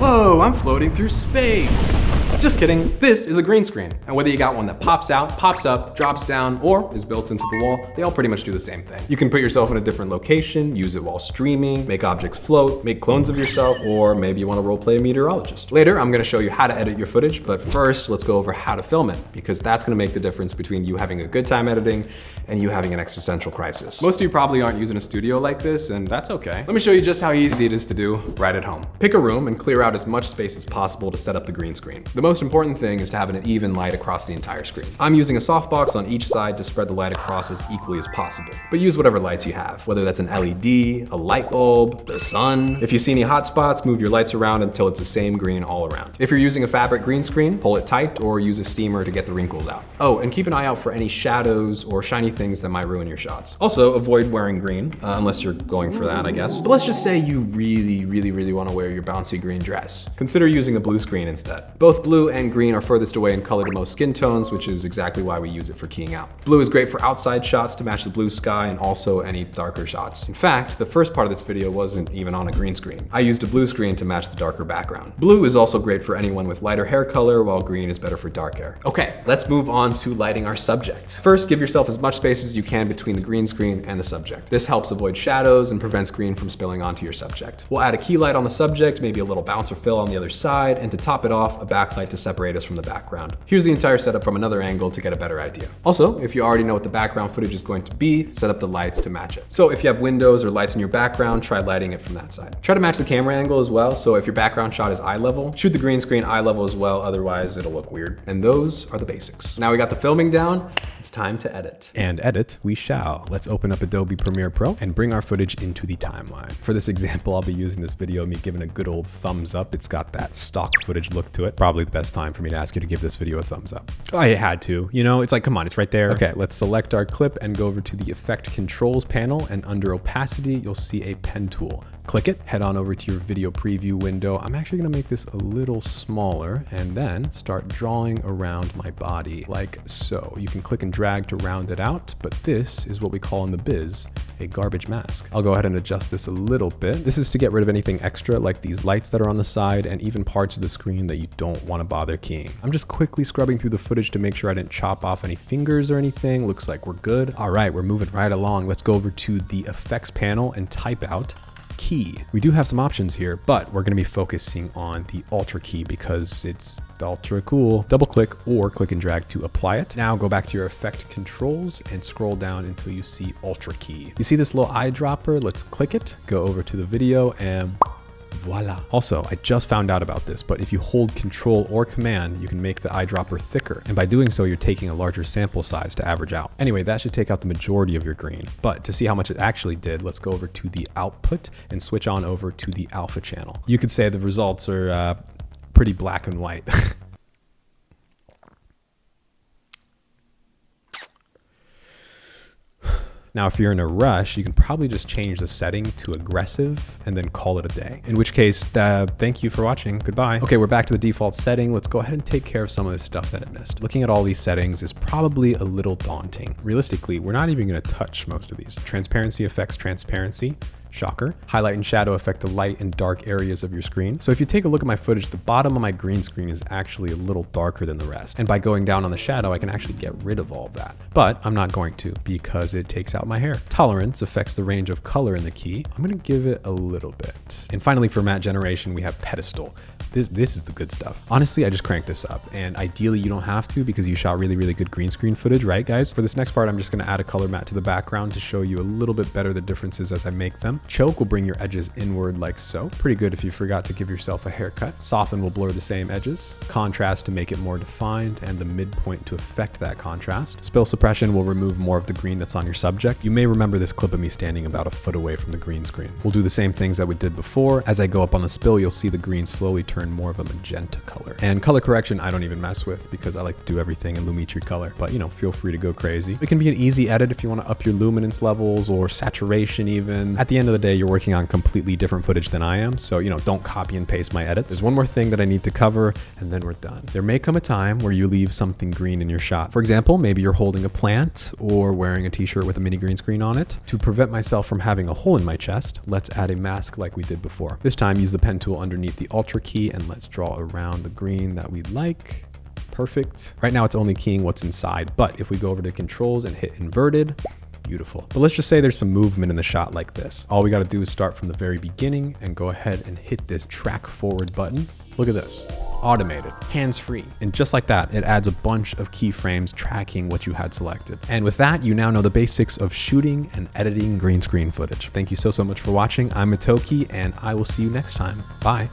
Whoa, I'm floating through space. Just kidding, this is a green screen. And whether you got one that pops out, pops up, drops down, or is built into the wall, they all pretty much do the same thing. You can put yourself in a different location, use it while streaming, make objects float, make clones of yourself, or maybe you want to roleplay a meteorologist. Later, I'm gonna show you how to edit your footage, but first, let's go over how to film it, because that's gonna make the difference between you having a good time editing and you having an existential crisis. Most of you probably aren't using a studio like this, and that's okay. Let me show you just how easy it is to do right at home. Pick a room and clear out as much space as possible to set up the green screen. The most important thing is to have an even light across the entire screen. I'm using a softbox on each side to spread the light across as equally as possible, but use whatever lights you have, whether that's an LED, a light bulb, the sun. If you see any hot spots, move your lights around until it's the same green all around. If you're using a fabric green screen, pull it tight or use a steamer to get the wrinkles out. Oh, and keep an eye out for any shadows or shiny things that might ruin your shots. Also, avoid wearing green, unless you're going for that, I guess. But let's just say you really want to wear your bouncy green dress. Consider using a blue screen instead. Both blue and green are furthest away in color to most skin tones, which is exactly why we use it for keying out. Blue is great for outside shots to match the blue sky and also any darker shots. In fact, the first part of this video wasn't even on a green screen. I used a blue screen to match the darker background. Blue is also great for anyone with lighter hair color, while green is better for dark hair. Okay, let's move on to lighting our subject. First, give yourself as much space as you can between the green screen and the subject. This helps avoid shadows and prevents green from spilling onto your subject. We'll add a key light on the subject, maybe a little bouncer fill on the other side, and to top it off, a backlight to separate us from the background. Here's the entire setup from another angle to get a better idea. Also, if you already know what the background footage is going to be, set up the lights to match it. So if you have windows or lights in your background, try lighting it from that side. Try to match the camera angle as well, so if your background shot is eye level, shoot the green screen eye level as well, otherwise it'll look weird. And those are the basics. Now we got the filming down, it's time to edit. And edit we shall. Let's open up Adobe Premiere Pro and bring our footage into the timeline. For this example, I'll be using this video of me giving a good old thumbs up. It's got that stock footage look to it. Probably the best time for me to ask you to give this video a thumbs up. I had to, you know, it's like, come on, it's right there. Okay, let's select our clip and go over to the Effect Controls panel, and under Opacity, you'll see a pen tool. Click it, head on over to your video preview window. I'm actually gonna make this a little smaller and then start drawing around my body like so. You can click and drag to round it out, but this is what we call in the biz a garbage mask. I'll go ahead and adjust this a little bit. This is to get rid of anything extra like these lights that are on the side and even parts of the screen that you don't want to bother keying. I'm just quickly scrubbing through the footage to make sure I didn't chop off any fingers or anything. Looks like we're good. All right, we're moving right along. Let's go over to the effects panel and type out key. We do have some options here, but we're going to be focusing on the Ultra key because it's ultra cool. Double click or click and drag to apply it. Now go back to your effect controls and scroll down until you see Ultra key. You see this little eyedropper? Let's click it, go over to the video, and voila. Also, I just found out about this, but if you hold Control or Command, you can make the eyedropper thicker. And by doing so, you're taking a larger sample size to average out. Anyway, that should take out the majority of your green. But to see how much it actually did, let's go over to the output and switch on over to the alpha channel. You could say the results are pretty black and white. Now, if you're in a rush, you can probably just change the setting to aggressive and then call it a day. In which case, thank you for watching. Goodbye. Okay, we're back to the default setting. Let's go ahead and take care of some of the stuff that I missed. Looking at all these settings is probably a little daunting. Realistically, we're not even gonna touch most of these. Transparency affects transparency. Shocker. Highlight and shadow affect the light and dark areas of your screen. So if you take a look at my footage, the bottom of my green screen is actually a little darker than the rest. And by going down on the shadow, I can actually get rid of all of that. But I'm not going to because it takes out my hair. Tolerance affects the range of color in the key. I'm gonna give it a little bit. And finally, for matte generation, we have pedestal. This is the good stuff. Honestly, I just cranked this up, and ideally you don't have to because you shot really good green screen footage, right guys? For this next part, I'm just gonna add a color matte to the background to show you a little bit better the differences as I make them. Choke will bring your edges inward like so. Pretty good if you forgot to give yourself a haircut. Soften will blur the same edges. Contrast to make it more defined, and the midpoint to affect that contrast. Spill suppression will remove more of the green that's on your subject. You may remember this clip of me standing about a foot away from the green screen. We'll do the same things that we did before. As I go up on the spill, you'll see the green slowly turn more of a magenta color. And color correction, I don't even mess with because I like to do everything in Lumetri color, but you know, feel free to go crazy. It can be an easy edit if you want to up your luminance levels or saturation even. At the end of the day, you're working on completely different footage than I am. So, don't copy and paste my edits. There's one more thing that I need to cover and then we're done. There may come a time where you leave something green in your shot. For example, maybe you're holding a plant or wearing a t-shirt with a mini green screen on it. To prevent myself from having a hole in my chest, let's add a mask like we did before. This time, use the pen tool underneath the Alt key and let's draw around the green that we like. Perfect. Right now it's only keying what's inside, but if we go over to controls and hit inverted, beautiful. But let's just say there's some movement in the shot like this. All we got to do is start from the very beginning and go ahead and hit this track forward button. Look at this, automated, hands-free. And just like that, it adds a bunch of keyframes tracking what you had selected. And with that, you now know the basics of shooting and editing green screen footage. Thank you so much for watching. I'm Motoki and I will see you next time. Bye.